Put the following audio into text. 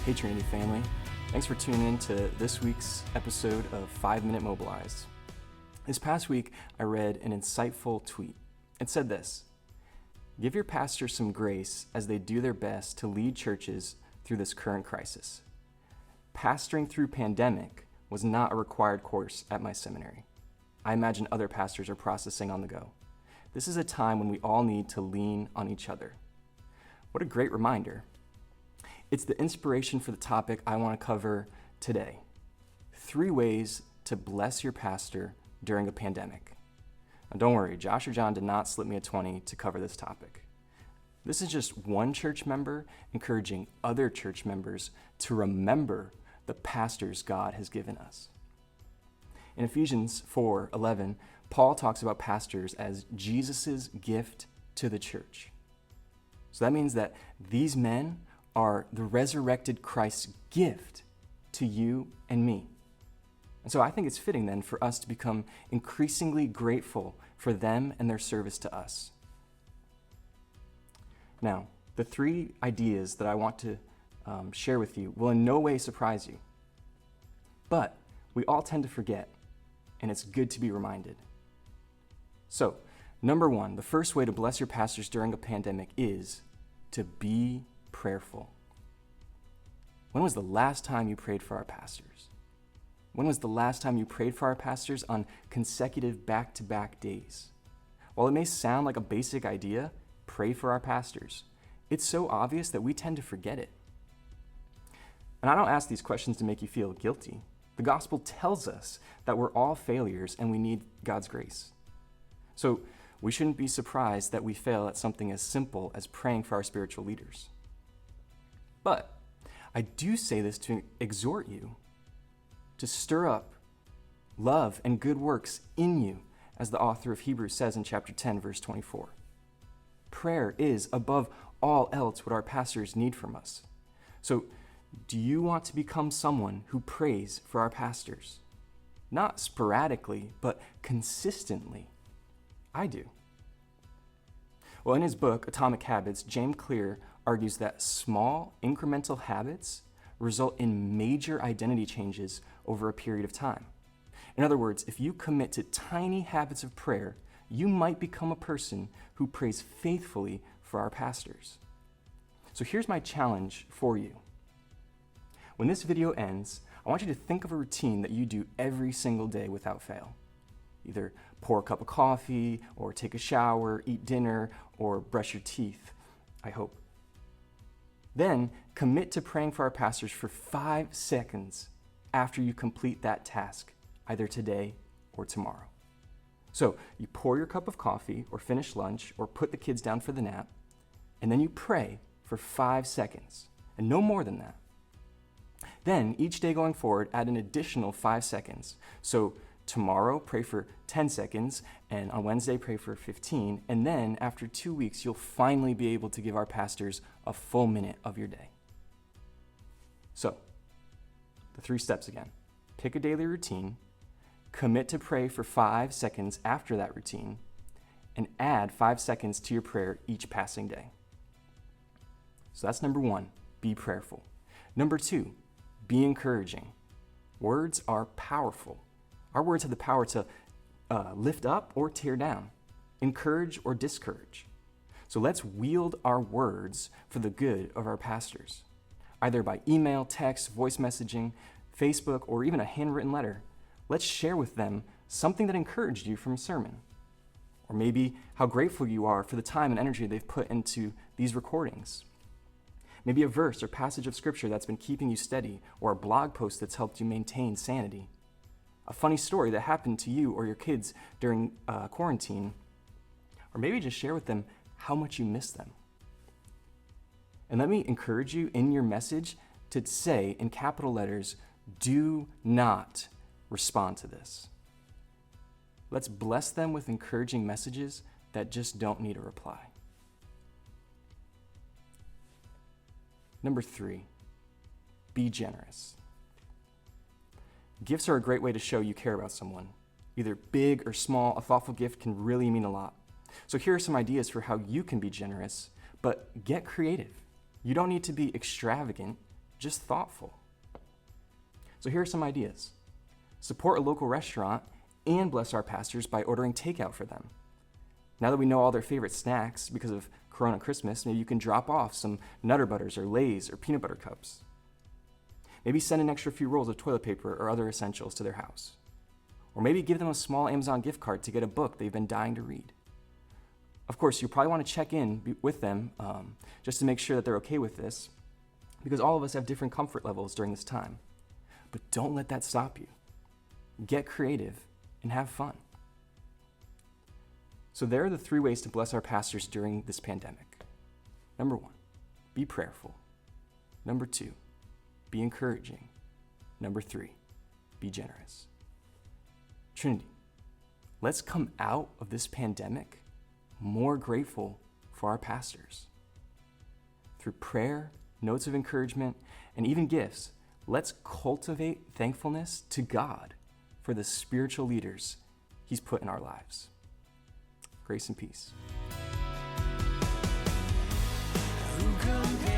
Hey Trinity family, thanks for tuning in to this week's episode of 5 Minute Mobilized. This past week, I read an insightful tweet. It said this: give your pastors some grace as they do their best to lead churches through this current crisis. Pastoring through pandemic was not a required course at my seminary. I imagine other pastors are processing on the go. This is a time when we all need to lean on each other. What a great reminder. It's the inspiration for the topic I want to cover today. 3 ways to bless your pastor during a pandemic. Now don't worry, Josh or John did not slip me a 20 to cover this topic. This is just one church member encouraging other church members to remember the pastors God has given us. In Ephesians 4:11, Paul talks about pastors as Jesus' gift to the church. So that means that these men are the resurrected Christ's gift to you and me. And so I think it's fitting then for us to become increasingly grateful for them and their service to us. Now, the 3 ideas that I want to share with you will in no way surprise you. But we all tend to forget, and it's good to be reminded. So, number 1, the first way to bless your pastors during a pandemic is to be prayerful. When was the last time you prayed for our pastors? When was the last time you prayed for our pastors on consecutive back-to-back days? While it may sound like a basic idea, pray for our pastors, it's so obvious that we tend to forget it. And I don't ask these questions to make you feel guilty. The gospel tells us that we're all failures and we need God's grace. So we shouldn't be surprised that we fail at something as simple as praying for our spiritual leaders. But I do say this to exhort you to stir up love and good works in you, as the author of Hebrews says in chapter 10, verse 24. Prayer is, above all else, what our pastors need from us. So, do you want to become someone who prays for our pastors? Not sporadically, but consistently. I do. Well, in his book, Atomic Habits, James Clear argues that small, incremental habits result in major identity changes over a period of time. In other words, if you commit to tiny habits of prayer, you might become a person who prays faithfully for our pastors. So here's my challenge for you. When this video ends, I want you to think of a routine that you do every single day without fail. Either pour a cup of coffee, or take a shower, eat dinner, or brush your teeth, I hope. Then commit to praying for our pastors for 5 seconds after you complete that task, either today or tomorrow. So you pour your cup of coffee or finish lunch or put the kids down for the nap, and then you pray for 5 seconds, and no more than that. Then each day going forward, add an additional 5 seconds. So tomorrow, pray for 10 seconds, and on Wednesday, pray for 15, and then after 2 weeks, you'll finally be able to give our pastors a full minute of your day. So, the 3 steps again. Pick a daily routine, commit to pray for 5 seconds after that routine, and add 5 seconds to your prayer each passing day. So that's number 1, be prayerful. Number 2, be encouraging. Words are powerful. Our words have the power to lift up or tear down, encourage or discourage. So let's wield our words for the good of our pastors, either by email, text, voice messaging, Facebook, or even a handwritten letter. Let's share with them something that encouraged you from a sermon, or maybe how grateful you are for the time and energy they've put into these recordings. Maybe a verse or passage of scripture that's been keeping you steady, or a blog post that's helped you maintain sanity. A funny story that happened to you or your kids during quarantine, or maybe just share with them how much you miss them. And let me encourage you in your message to say in capital letters, do not respond to this. Let's bless them with encouraging messages that just don't need a reply. Number 3, be generous. Gifts are a great way to show you care about someone. Either big or small, a thoughtful gift can really mean a lot. So here are some ideas for how you can be generous, but get creative. You don't need to be extravagant. just thoughtful. So here are some ideas. Support a local restaurant and bless our pastors by ordering takeout for them. Now that we know all their favorite snacks because of Corona Christmas, maybe you can drop off some Nutter Butters or Lay's or peanut butter cups. Maybe send an extra few rolls of toilet paper or other essentials to their house. Or maybe give them a small Amazon gift card to get a book they've been dying to read. Of course, you probably want to check in with them just to make sure that they're okay with this, because all of us have different comfort levels during this time. But don't let that stop you. Get creative and have fun. So there are the 3 ways to bless our pastors during this pandemic. Number 1, be prayerful. Number 2, be encouraging. Number 3, be generous. Trinity, let's come out of this pandemic more grateful for our pastors. Through prayer, notes of encouragement, and even gifts, let's cultivate thankfulness to God for the spiritual leaders He's put in our lives. Grace and peace. Who compares